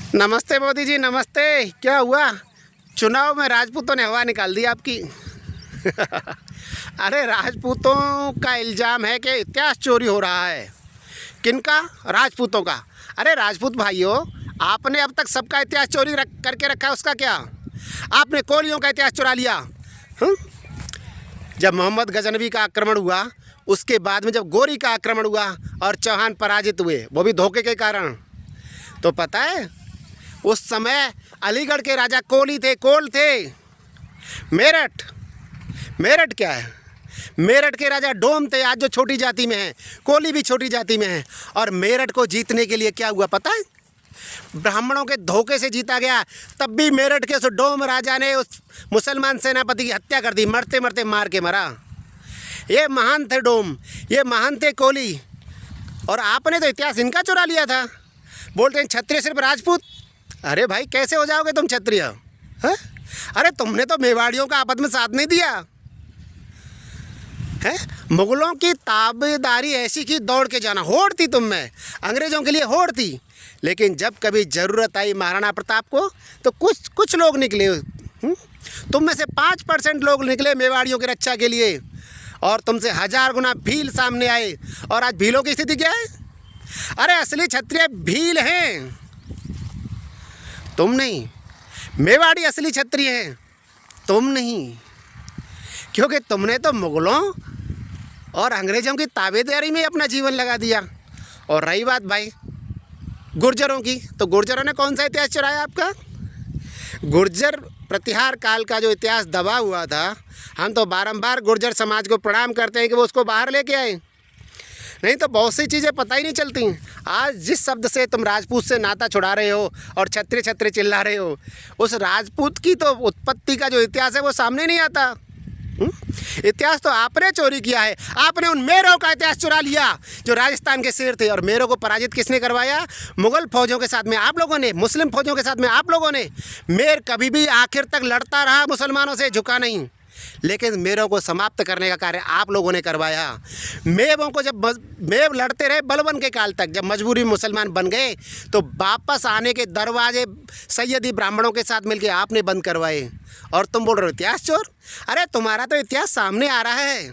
नमस्ते मोदी जी, नमस्ते। क्या हुआ? चुनाव में राजपूतों ने हवा निकाल दी आपकी। अरे राजपूतों का इल्ज़ाम है कि इतिहास चोरी हो रहा है। किनका? राजपूतों का। अरे राजपूत भाइयों, आपने अब तक सबका इतिहास चोरी करके रखा है, उसका क्या? आपने कोलियों का इतिहास चुरा लिया। हुँ? जब मोहम्मद गजनवी का आक्रमण हुआ, उसके बाद में जब गोरी का आक्रमण हुआ और चौहान पराजित हुए, वो भी धोखे के कारण, तो पता है उस समय अलीगढ़ के राजा कोल थे। मेरठ क्या है? मेरठ के राजा डोम थे, आज जो छोटी जाति में है। कोली भी छोटी जाति में है। और मेरठ को जीतने के लिए क्या हुआ पता है? ब्राह्मणों के धोखे से जीता गया। तब भी मेरठ के उस डोम राजा ने उस मुसलमान सेनापति की हत्या कर दी, मरते मरते मार के मरा। ये महान थे डोम, ये महान थे कोली। और आपने तो इतिहास इनका चुरा लिया था। बोलते हैं क्षत्रिय सिर्फ राजपूत। अरे भाई, कैसे हो जाओगे तुम क्षत्रिय? हैं? अरे तुमने तो मेवाड़ियों का आपस में साथ नहीं दिया है। मुगलों की ताबेदारी ऐसी की दौड़ के जाना, होड़ थी तुम में, अंग्रेज़ों के लिए होड़ थी। लेकिन जब कभी ज़रूरत आई महाराणा प्रताप को, तो कुछ लोग निकले। तुम में से 5% लोग निकले मेवाड़ियों की रक्षा के लिए, और तुमसे 1000 गुना भील सामने आए। और आज भीलों की स्थिति क्या है? अरे असली क्षत्रिय भील हैं, तुम नहीं। मेवाड़ी असली क्षत्रिय हैं, तुम नहीं। क्योंकि तुमने तो मुगलों और अंग्रेज़ों की ताबेदारी में अपना जीवन लगा दिया। और रही बात भाई गुर्जरों की, तो गुर्जरों ने कौन सा इतिहास चुराया आपका? गुर्जर प्रतिहार काल का जो इतिहास दबा हुआ था, हम तो बारंबार गुर्जर समाज को प्रणाम करते हैं कि वो उसको बाहर लेके आए। नहीं तो बहुत सी चीज़ें पता ही नहीं चलती। आज जिस शब्द से तुम राजपूत से नाता छुड़ा रहे हो और छत्रे छत्रे चिल्ला रहे हो, उस राजपूत की तो उत्पत्ति का जो इतिहास है वो सामने नहीं आता। इतिहास तो आपने चोरी किया है। आपने उन मेरों का इतिहास चुरा लिया जो राजस्थान के शेर थे। और मेरों को पराजित किसने करवाया? मुगल फौजों के साथ में आप लोगों ने, मुस्लिम फौजों के साथ में आप लोगों ने। मेर कभी भी आखिर तक लड़ता रहा, मुसलमानों से झुका नहीं। लेकिन मेरों को समाप्त करने का कार्य आप लोगों ने करवाया। मेवों को जब मेव लड़ते रहे बलबन के काल तक, जब मजबूरी में मुसलमान बन गए तो वापस आने के दरवाजे सैयदी ब्राह्मणों के साथ मिलकर आपने बंद करवाए। और तुम बोल रहे हो इतिहास चोर? अरे तुम्हारा तो इतिहास सामने आ रहा है।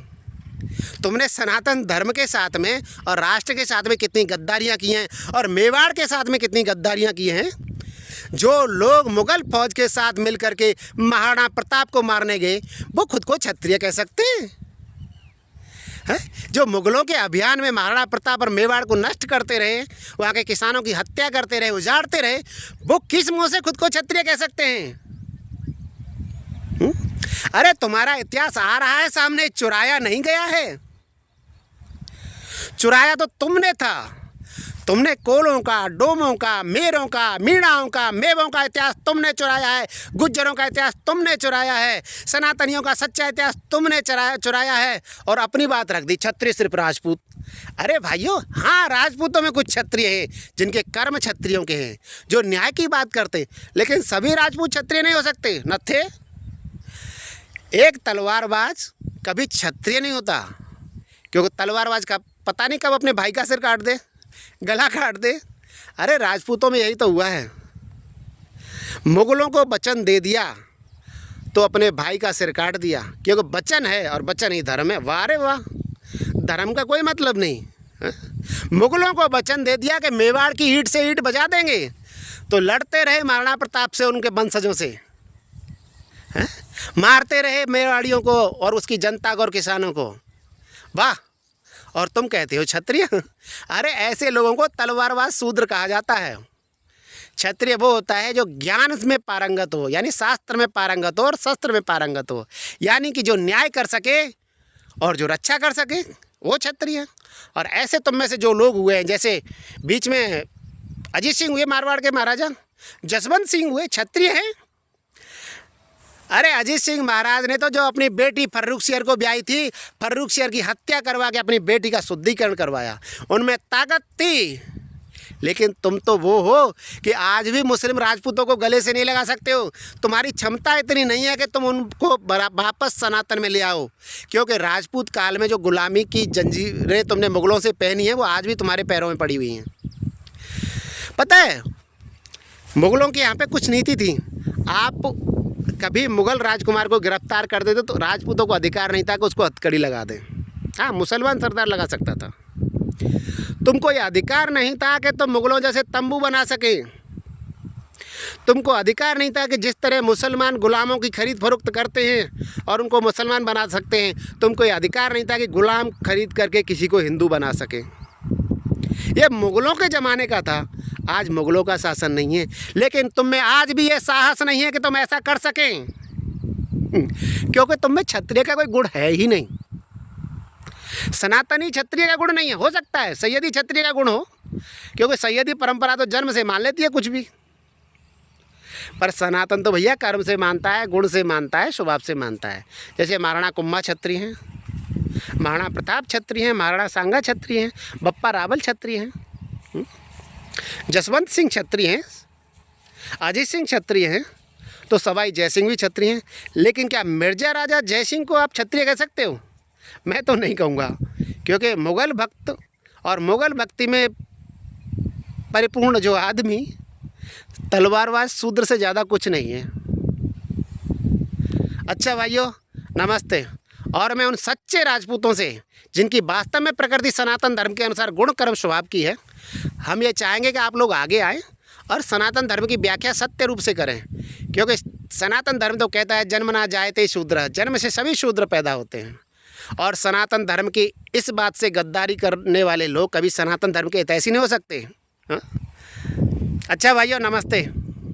तुमने सनातन धर्म के साथ में और राष्ट्र के साथ में कितनी गद्दारियाँ की हैं, और मेवाड़ के साथ में कितनी गद्दारियाँ की हैं। जो लोग मुगल फौज के साथ मिल कर के महाराणा प्रताप को मारने गए, वो खुद को क्षत्रिय कह सकते हैं? जो मुगलों के अभियान में महाराणा प्रताप और मेवाड़ को नष्ट करते रहे, वहाँ के किसानों की हत्या करते रहे, उजाड़ते रहे, वो किस मुँह से खुद को क्षत्रिय कह सकते हैं? अरे तुम्हारा इतिहास आ रहा है सामने, चुराया नहीं गया है। चुराया तो तुमने था। तुमने कोलों का, डोमों का, मेरों का, मीणाओं का, मेवों का इतिहास तुमने चुराया है। गुज्जरों का इतिहास तुमने चुराया है। सनातनियों का सच्चा इतिहास तुमने चुराया है। और अपनी बात रख दी, क्षत्रिय सिर्फ राजपूत। अरे भाइयों, हाँ राजपूतों में कुछ क्षत्रिय हैं जिनके कर्म क्षत्रियों के हैं, जो न्याय की बात करते। लेकिन सभी राजपूत क्षत्रिय नहीं हो सकते, न थे। एक तलवारबाज कभी क्षत्रिय नहीं होता, क्योंकि तलवारबाज का पता नहीं कब अपने भाई का सिर काट दे, गला काट दे। अरे राजपूतों में यही तो हुआ है। मुगलों को वचन दे दिया तो अपने भाई का सिर काट दिया, क्योंकि वचन है और वचन ही धर्म है। वाह रे वाह, धर्म का कोई मतलब नहीं है? मुगलों को वचन दे दिया कि मेवाड़ की ईंट से ईंट बजा देंगे, तो लड़ते रहे महाराणा प्रताप से, उनके वंशजों से है? मारते रहे मेवाड़ियों को और उसकी जनता को और किसानों को। वाह, और तुम कहते हो क्षत्रिय? अरे ऐसे लोगों को तलवारबाज शूद्र कहा जाता है। क्षत्रिय वो होता है जो ज्ञान में पारंगत हो, यानी शास्त्र में पारंगत हो और शस्त्र में पारंगत हो, यानी कि जो न्याय कर सके और जो रक्षा कर सके, वो क्षत्रिय। और ऐसे तुम में से जो लोग हुए हैं, जैसे बीच में अजीत सिंह हुए मारवाड़ के महाराजा, जसवंत सिंह हुए, क्षत्रिय हैं। अरे अजीत सिंह महाराज ने तो जो अपनी बेटी फर्रुख शेर को ब्याही थी, फर्रुख शेर की हत्या करवा के अपनी बेटी का शुद्धिकरण करवाया। उनमें ताकत थी। लेकिन तुम तो वो हो कि आज भी मुस्लिम राजपूतों को गले से नहीं लगा सकते हो। तुम्हारी क्षमता इतनी नहीं है कि तुम उनको वापस सनातन में ले आओ, क्योंकि राजपूत काल में जो गुलामी की जंजीरें तुमने मुगलों से पहनी है, वो आज भी तुम्हारे पैरों में पड़ी हुई हैं। पता है, मुग़लों की यहाँ पे कुछ नीति थी। आप कभी मुग़ल राजकुमार को गिरफ्तार कर देते तो राजपूतों को अधिकार नहीं था कि उसको हथकड़ी लगा दें। हाँ, मुसलमान सरदार लगा सकता था। तुमको ये अधिकार नहीं था कि तुम मुग़लों जैसे तंबू बना सके। तुमको अधिकार नहीं था कि जिस तरह मुसलमान गुलामों की खरीद फरोख्त करते हैं और उनको मुसलमान बना सकते हैं, तुमको ये अधिकार नहीं था कि गुलाम खरीद करके किसी को हिंदू बना सके। ये मुग़लों के ज़माने का था। आज मुग़लों का शासन नहीं है, लेकिन तुम में आज भी ये साहस नहीं है कि तुम ऐसा कर सकें, क्योंकि तुम में क्षत्रिय का कोई गुण है ही नहीं। सनातनी क्षत्रिय का गुण नहीं है। हो सकता है सैयदी क्षत्रिय का गुण हो, क्योंकि सैयदी परंपरा तो जन्म से मान लेती है कुछ भी, पर सनातन तो भैया कर्म से मानता है, गुण से मानता है, स्वभाव से मानता है। जैसे महाराणा कुंभा क्षत्रिय हैं, महाराणा प्रताप क्षत्रिय हैं, महाराणा सांगा क्षत्रिय हैं, बप्पा रावल क्षत्रिय हैं, जसवंत सिंह क्षत्रिय हैं, अजीत सिंह क्षत्रिय हैं, तो सवाई जयसिंह भी क्षत्रिय हैं। लेकिन क्या मिर्जा राजा जयसिंह को आप क्षत्रिय कह सकते हो? मैं तो नहीं कहूँगा, क्योंकि मुग़ल भक्त और मुग़ल भक्ति में परिपूर्ण जो आदमी तलवारबाज शूद्र से ज़्यादा कुछ नहीं है। अच्छा भाइयों, नमस्ते। और मैं उन सच्चे राजपूतों से जिनकी वास्तव में प्रकृति सनातन धर्म के अनुसार गुण कर्म स्वभाव की है, हम ये चाहेंगे कि आप लोग आगे आएँ और सनातन धर्म की व्याख्या सत्य रूप से करें। क्योंकि सनातन धर्म तो कहता है जन्म ना जायते शूद्र, जन्म से सभी शूद्र पैदा होते हैं। और सनातन धर्म की इस बात से गद्दारी करने वाले लोग कभी सनातन धर्म के हितैषी नहीं हो सकते। हाँ? अच्छा भाइयों, नमस्ते।